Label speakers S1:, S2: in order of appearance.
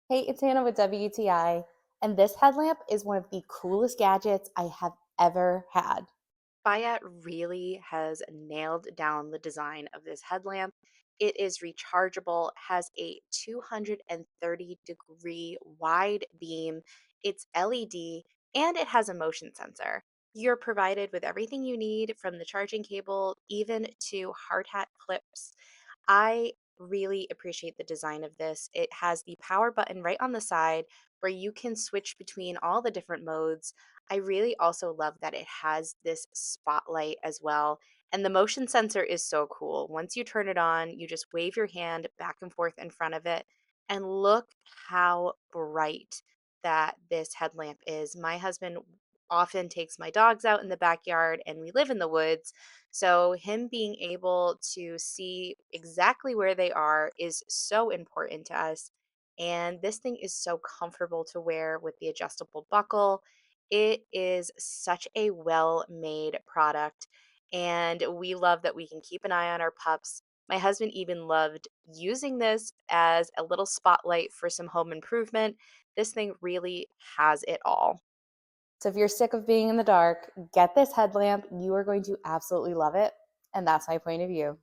S1: Hey, it's Hannah with WTI, and this headlamp is one of the coolest gadgets I have ever had.
S2: BIAT really has nailed down the design of this headlamp. It is rechargeable, has a 230-degree wide beam, it's LED, and it has a motion sensor. You're provided with everything you need from the charging cable even to hard hat clips. I really appreciate the design of this. It has the power button right on the side where you can switch between all the different modes. I really also love that it has this spotlight as well. And the motion sensor is so cool. Once you turn it on, you just wave your hand back and forth in front of it. And look how bright that this headlamp is. My husband often takes my dogs out in the backyard, and we live in the woods. So, him being able to see exactly where they are is so important to us. And this thing is so comfortable to wear with the adjustable buckle. It is such a well made product. And we love that we can keep an eye on our pups. My husband even loved using this as a little spotlight for some home improvement. This thing really has it all.
S1: So if you're sick of being in the dark, get this headlamp. You are going to absolutely love it. And that's my point of view.